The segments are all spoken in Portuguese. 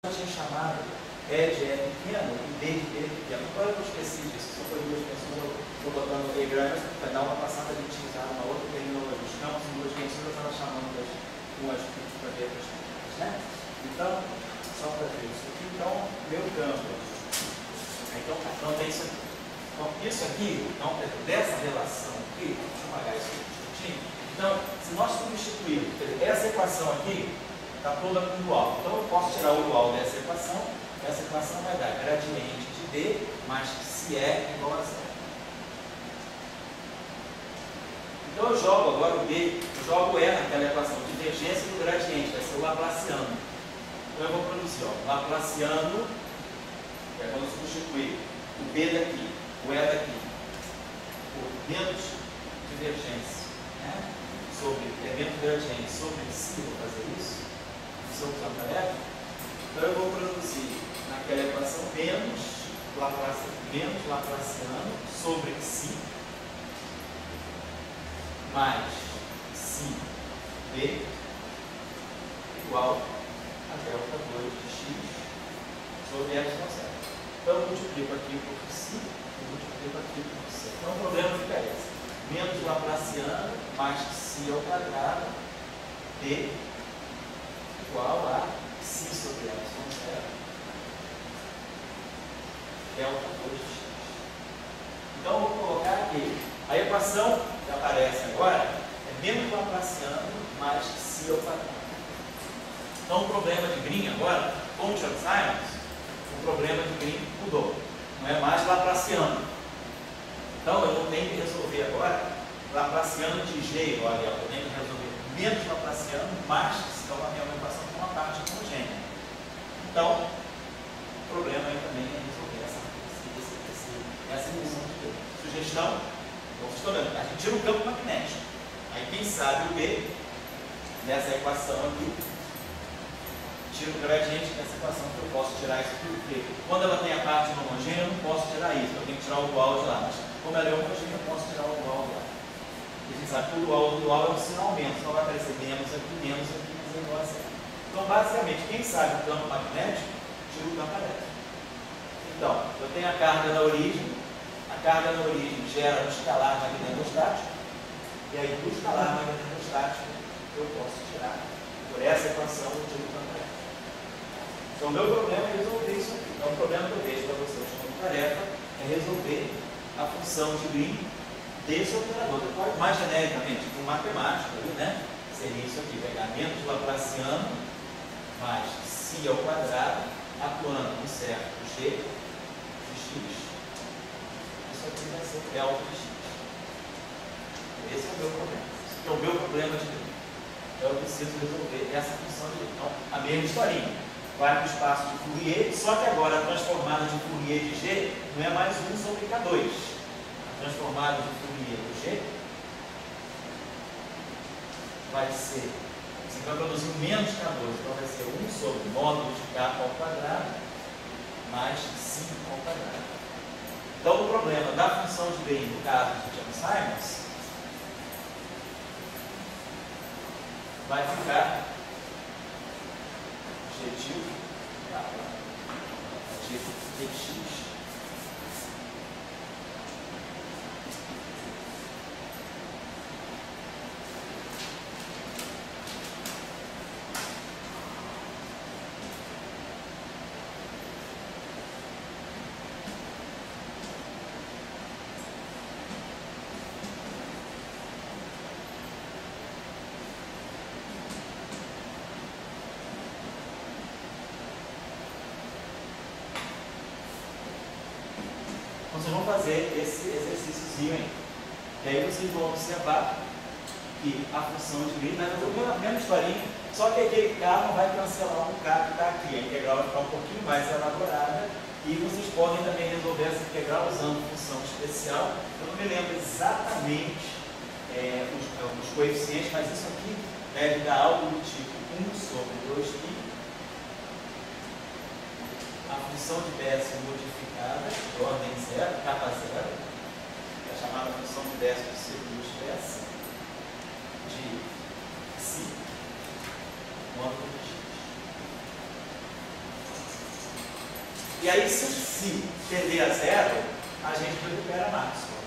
eu tinha chamado E de E pequeno e D de B pequeno. Agora eu esqueci disso, só foi duas pessoas, eu estou botando E grande, mas vai dar uma passada de utilizar uma outra terminologia. Os campos em duas dimensões eu estava chamando das umas para ver as coisas, né? Então, só para ver isso aqui, então, meu campo. Então tem isso aqui. Então, isso aqui, então, dessa relação aqui, deixa eu apagar isso aqui um minutinho. Então, se nós substituirmos essa equação aqui, está toda com dual. Então, eu posso tirar o dual dessa equação. Essa equação vai dar gradiente de D mais se é igual a zero. Então, eu jogo agora o B, eu jogo E naquela equação, divergência do gradiente, vai ser o laplaciano. Então, eu vou produzir, ó, laplaciano, que é quando eu substituir o B daqui, o E daqui, por menos divergência, né? Menos gradiente sobre si, vou fazer isso, se eu usar tarefa. Então eu vou produzir naquela equação menos laplaciano sobre si mais si B igual a delta 2 de x sobre epsilon zero. Então eu multiplico aqui por si e multiplico aqui por c. Então o problema fica esse. Menos laplaciano mais si ao quadrado D igual a si sobre epsilon zero delta 2 de x. Então eu vou colocar aqui. A equação que aparece agora é menos laplaciano mais si ao quadrado. Então o problema de Green agora, com o Chern-Simons, o problema de Green mudou. Não é mais laplaciano. Então eu não tenho que resolver agora laplaciano de G, olha, eu tenho que resolver menos laplaciano mais si. Então a minha equação tem uma parte homogênea. Então, o problema aí também é resolver essa função de B. Sugestão, como vocês estão vendo, a gente tira o campo magnético. Aí quem sabe o B nessa equação aqui, tira o gradiente dessa equação que eu posso tirar isso aqui, porque quando ela tem a parte homogênea eu não posso tirar isso, eu tenho que tirar o dual de lá. Mas como ela é homogênea eu posso tirar o dual de lá. E a gente sabe que o dual é um sinal menos, então vai aparecer menos aqui, mas é igual a zero. Então basicamente, quem sabe o campo magnético, tira o campo elétrico. Então, eu tenho a carga na origem gera um escalar magnetostático, e aí do escalar magnetostático eu posso tirar, por essa equação, eu tiro o campo elétrico. Então, o meu problema é resolver isso aqui. Então, o problema que eu deixo para vocês como tarefa é resolver a função de Green desse operador. Depois, mais genericamente, com matemático, né? Seria isso aqui, pegar menos laplaciano mais si ao quadrado, atuando em certo G de x. Isso aqui vai ser delta de x. Esse é o meu problema. Esse é o meu problema de Green. Então, eu preciso resolver essa função de Green. Então, a mesma historinha. Vai para o espaço de Fourier, só que agora a transformada de Fourier de G não é mais 1 sobre K2. A transformada de Fourier do G vai ser, você vai produzir menos K2, então vai ser 1 sobre módulo de K ao quadrado mais 5 ao quadrado. Então o problema da função de Green, no caso de Chern-Simons, vai ficar objetivo dx vocês vão fazer esse exercíciozinho aí. E aí vocês vão observar que a função de Green vai resolver a mesma historinha, só que aquele K não vai cancelar um K que está aqui. A integral vai ficar um pouquinho mais elaborada e vocês podem também resolver essa integral usando função especial. Eu não me lembro exatamente os coeficientes, mas isso aqui deve dar algo do tipo 1 sobre 2π. A função de décimo modificada, de ordem zero, capa zero, é a chamada função de décimo segundo espécie, de si, módulo de x. E aí, se tender a zero, a gente recupera a máxima.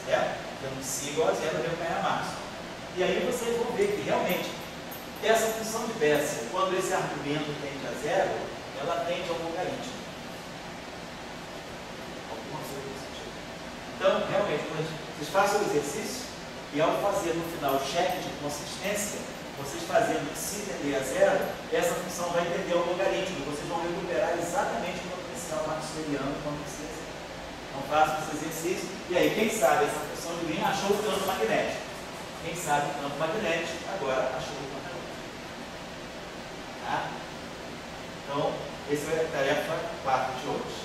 Certo? Então, se igual a zero, recupera a máxima. E aí vocês vão ver que realmente essa função de Bessel, quando esse argumento tende a zero, ela tende ao logaritmo. Alguma coisa desse tipo. Então, realmente, quando vocês façam o exercício e ao fazer no final o cheque de consistência, vocês fazendo que se tender a zero, essa função vai tender ao logaritmo. Vocês vão recuperar exatamente o potencial maxwelliano quando precisa. Então, façam esse exercício. E aí, quem sabe essa função de Green achou o campo magnético? Quem sabe o campo magnético agora achou o campo magnético. Tá? Então, essa é a tarefa 4 de hoje.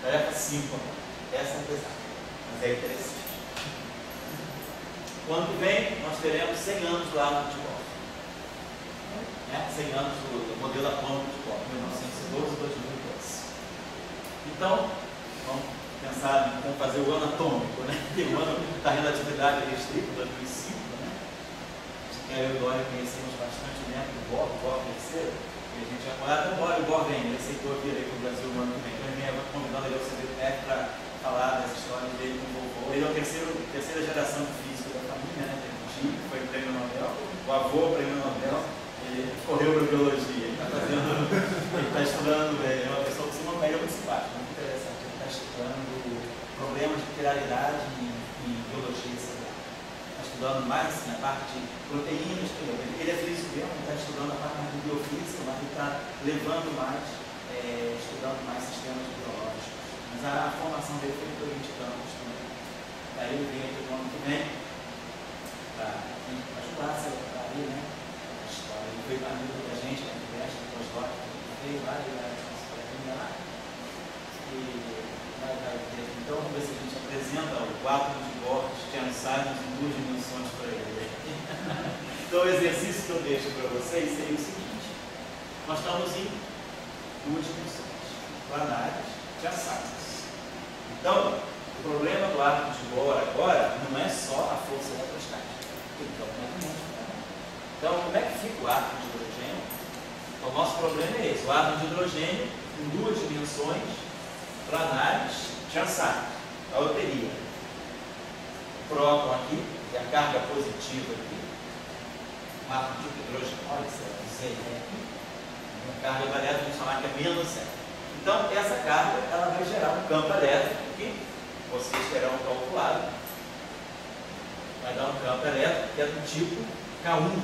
Tarefa 5. Essa é pesada, mas é interessante. O ano que vem, nós teremos 100 anos lá no futebol. 100 anos do modelo atômico de futebol, 1912-2012. Então, vamos pensar em como fazer o ano atômico, né? Tem o ano da relatividade restrita, 2005, né? Que eu e o Dória conhecemos bastante o método do Bohr terceiro, e a gente já falava, o Bohr vem, ele aceitou vir aí para o Brasil o ano que vem, então ele vem convidando ele ao CBPF para falar das histórias dele com o vovô. Ele é a terceira geração de física da família, né? Teve que foi prêmio Nobel, o avô prêmio Nobel, ele correu para biologia, ele está estudando, é uma pessoa que se uma média muito simpática, muito interessante, ele está estudando problemas de quiralidade em biologia celular. Está estudando mais na parte de proteínas, ele é físico mesmo, ele está estudando a parte de biofísica, mas ele está levando mais, estudando mais sistemas biológicos. Mas a formação dele foi em Corinthians também. Daí ele veio aqui no ano que vem para ajudar a celebrar aí, né? A história. Ele foi amigo da gente, né? Depois do que veio lá, ele vai lá. E vai ter. Então vamos ver se a gente apresenta o átomo de Bohr de Chern-Simons em 2 dimensões para ele. Então o exercício que eu deixo para vocês seria o seguinte: nós estamos em 2 dimensões planares Chern-Simons. Então, o problema do átomo de Bohr agora não é só a força eletrostática. Então, como é que fica o átomo de hidrogênio? Então, o nosso problema é esse: o átomo de hidrogênio em 2 dimensões planares Chern-Simons. Então, eu teria o próton aqui, e a carga positiva aqui, o átomo de hidrogênio, olha isso aí, aqui, a carga elétrica, vamos chamar que é menos 0. Então, essa carga ela vai gerar um campo elétrico que vocês terão calculado. Vai dar um campo elétrico que é do tipo K1.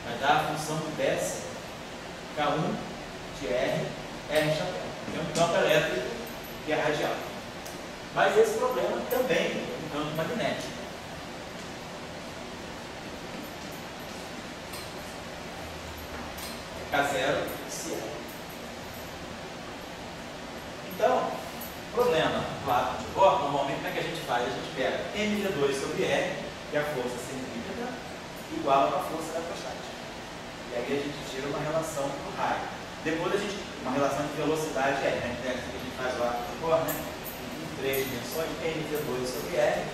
Vai dar a função de Bessel K1 de R chapéu. É um campo elétrico que é radial. Mas esse problema também é um campo magnético. K0 CL. Então, problema do átomo de Bohr, normalmente como é que a gente faz? A gente pega mv2 sobre R, que é a força centrípeta, igual a força eletrostática. E aí a gente tira uma relação do raio. Depois a gente, uma relação de velocidade R, né? Que é assim que a gente faz o átomo de Bohr, né? Em 3 dimensões, mv2 sobre R.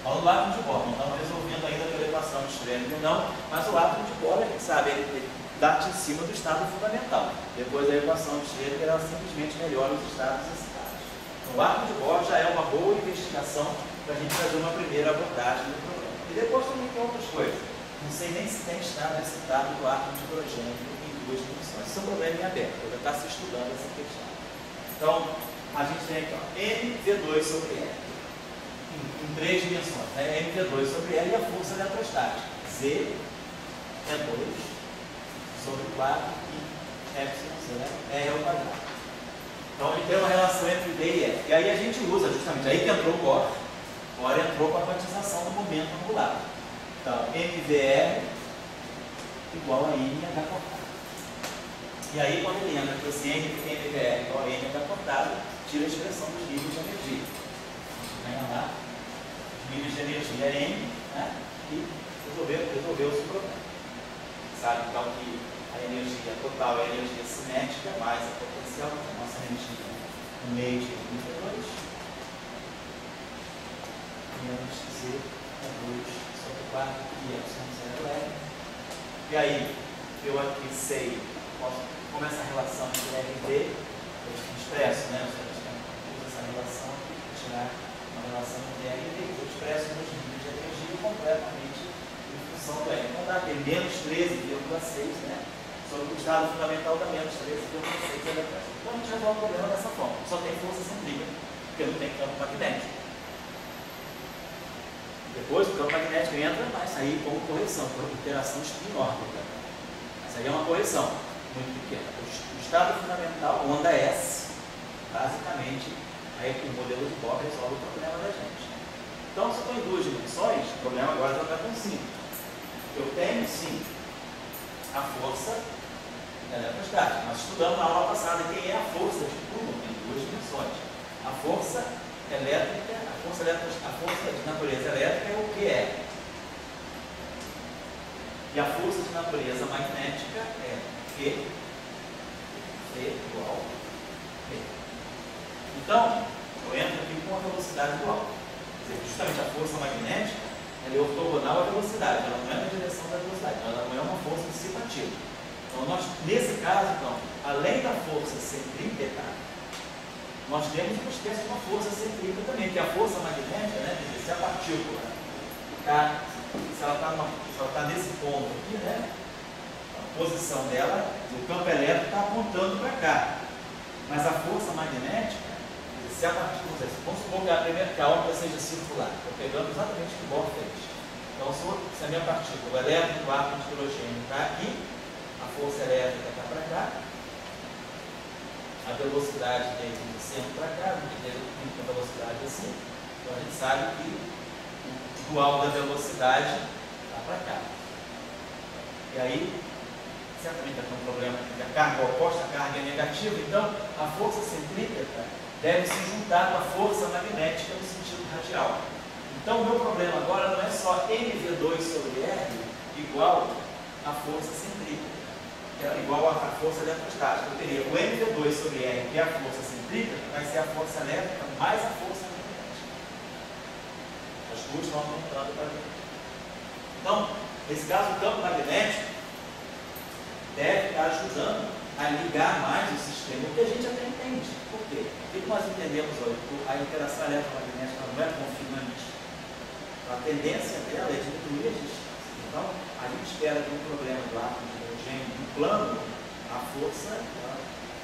Falando do átomo de Bohr, não estamos resolvendo ainda pela equação de Schrödinger, não, mas o átomo de Bohr, a gente sabe, ele dá-te em cima do estado fundamental. Depois da equação de Schrödinger, ela simplesmente melhora os estados excitados. Então, o átomo de Bohr já é uma boa investigação para a gente fazer uma primeira abordagem do problema. E depois também tem outras coisas. Não sei nem se tem estado excitado do átomo de hidrogênio em 2 dimensões. Isso é um problema em aberto, ainda está se estudando essa questão. Então, a gente tem aqui, ó, mv2 sobre R. Em 3 dimensões, né? mv2 sobre L e a força eletrostática. Z é 2 sobre 4 e epsilon, né? R ao quadrado. Então, ele tem uma relação entre D e F. E aí a gente usa justamente, aí que entrou o Bohr. O Bohr entrou com a quantização do momento angular. Então, mvr igual a N H cortado. E aí, quando ele entra com esse mvr igual a N H cortado, tira a expressão dos níveis de energia. A gente ganha lá os níveis de energia N, né? E resolveu o problema. Sabe, então, que a energia total é a energia cinética mais a potencial, a nossa energia no meio de 32, menos Z é 2 sobre 4 e epsilon 0 é. E aí, eu aqui sei como essa relação entre R e D, eu expresso, né? Eu uso essa relação aqui para tirar uma relação entre R e D, eu expresso nos níveis de energia completamente em função do R. Então dá aqui menos 13,6, né? Sobre o estado fundamental da menos 13,6 eletrons. Então a gente resolve o problema dessa forma. Só tem força centrípeta, porque não tem campo magnético. Depois o campo magnético entra, vai sair como correção, por interação spin-órbita. Essa aí é uma correção muito pequena. O estado fundamental, onda S, basicamente, aí o modelo de Bohr resolve o problema da gente. Então, se eu estou em duas dimensões, o problema agora já está com 5. Eu tenho, sim, a força eletrostática. Nós estudamos na aula passada quem é a força de Coulomb em duas dimensões. A força elétrica, a força de natureza elétrica é o que é. E a força de natureza magnética é Q, C igual P. Então, eu entro aqui com a velocidade igual. Quer dizer, justamente a força magnética ela é ortogonal à velocidade, ela não é na direção da velocidade, ela não é uma força dissipativa. Então, nós, nesse caso, então, além da força centrípeta, nós temos uma espécie de uma força centrípeta também, que é a força magnética, né? Quer dizer, se a partícula está, se ela está nesse ponto aqui, né? A posição dela, o campo elétrico está apontando para cá. Mas a força magnética, se a partícula, vamos supor que a órbita seja circular, estou pegando exatamente o que o Bohr fez. Então, se a minha partícula, o elétron do átomo de hidrogênio está aqui, a força elétrica está para cá, a velocidade dele de centro para cá, a velocidade assim. Então a gente sabe que o dual da velocidade está para cá. E aí, certamente vai ter um problema que a carga oposta, a carga é negativa, então a força centrípeta deve se juntar com a força magnética no sentido radial. Então o meu problema agora não é só mv2 sobre R igual à força centrípeta, que é igual à força eletrostática. Eu teria o mv2 sobre R, que é a força centrípeta, vai ser a força elétrica mais a força magnética. As duas vão aumentando para dentro. Então, nesse caso, o campo magnético deve estar ajudando a ligar mais o sistema, o que a gente até entende. Por quê? O que nós entendemos hoje? A interação eletromagnética não é confinante. A tendência dela é diminuir a distância. Então, a gente espera que um problema do átomo de hidrogênio do plano, a força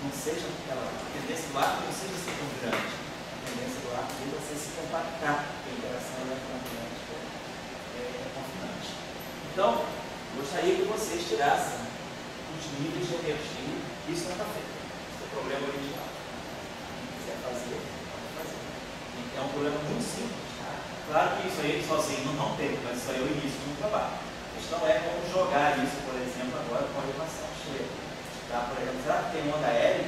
não seja aquela, a tendência do átomo não seja ser tão grande. A tendência do átomo vai ser se compactar, porque a interação eletromagnética é confinante. Então, gostaria que vocês tirassem os níveis de energia. Isso não está feito. Esse é o problema original. Quem quiser fazer, pode fazer. É um problema muito simples. Tá? Claro que isso aí sozinho não tem, mas isso aí é o início de um trabalho. A questão é como jogar isso, por exemplo, agora com a equação cheia. Tá? Por exemplo, será que tem onda L?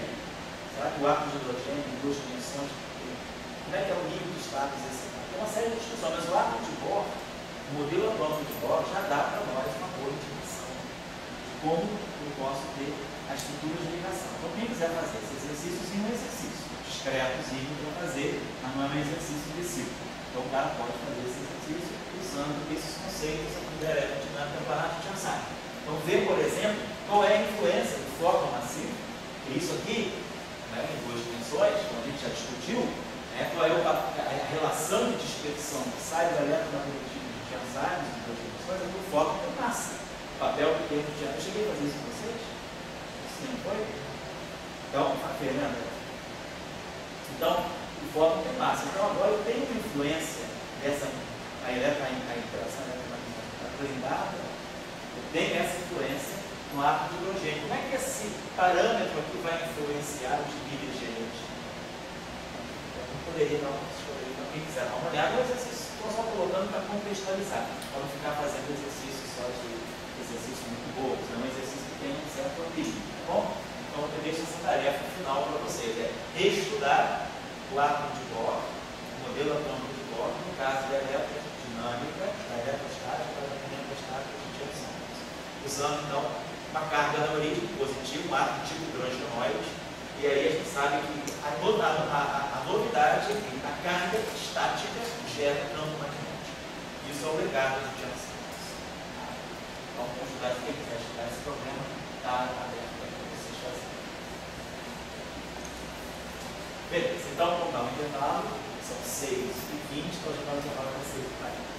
Será que o átomo de hidrogênio em duas dimensões? Como é que é o nível de status desse? Tem uma série de discussões, mas o átomo de Bohr, o modelo atômico de Bohr, já dá para nós uma boa intuição de como eu posso ter a estrutura de ligação. Então, quem quiser fazer esses exercícios, em um exercício discretozinho para fazer, mas não é um exercício indeciso. Então, o cara pode fazer esse exercício usando esses conceitos aqui da aerodinâmica do aparato de Einstein. Então, ver, por exemplo, qual é a influência do fóton massivo, que isso aqui, né, em duas dimensões, como a gente já discutiu, qual é a relação de dispersão que sai do eletromagnetismo de Einstein, em duas dimensões, é que o fóton tem massa. O papel pequeno de Einstein. Eu cheguei a fazer isso com vocês? Sim, foi? Então, a Fernanda. Então, o fóton tem massa. Então, agora eu tenho uma influência dessa, a interação eletromagnética blindada, eu tenho essa influência no átomo de hidrogênio. Como é que esse parâmetro aqui vai influenciar os níveis de energia? Eu não poderia dar uma escolha para quem quiser dar uma olhada, mas estou só colocando para contextualizar, para não ficar fazendo exercícios só de exercícios muito bons, é um exercício que tem um certo ambiente, tá bom? Então eu deixo essa tarefa final para vocês, é estudar o átomo de Bohr, o modelo atômico de Bohr, no caso da eletrodinâmica, da eletostática, da eletrostática de tensões. Usando então uma carga na origem positiva, um átomo tipo hidrogenoide, e aí a gente sabe que a novidade é que a carga estática gera campo magnético. Isso é o legado de Janssen. Então, quem quiser estudar esse problema, está aberto para vocês. Beleza, então vamos dar um intervalo, são 6h20, então a gente vai no intervalo até 6h40.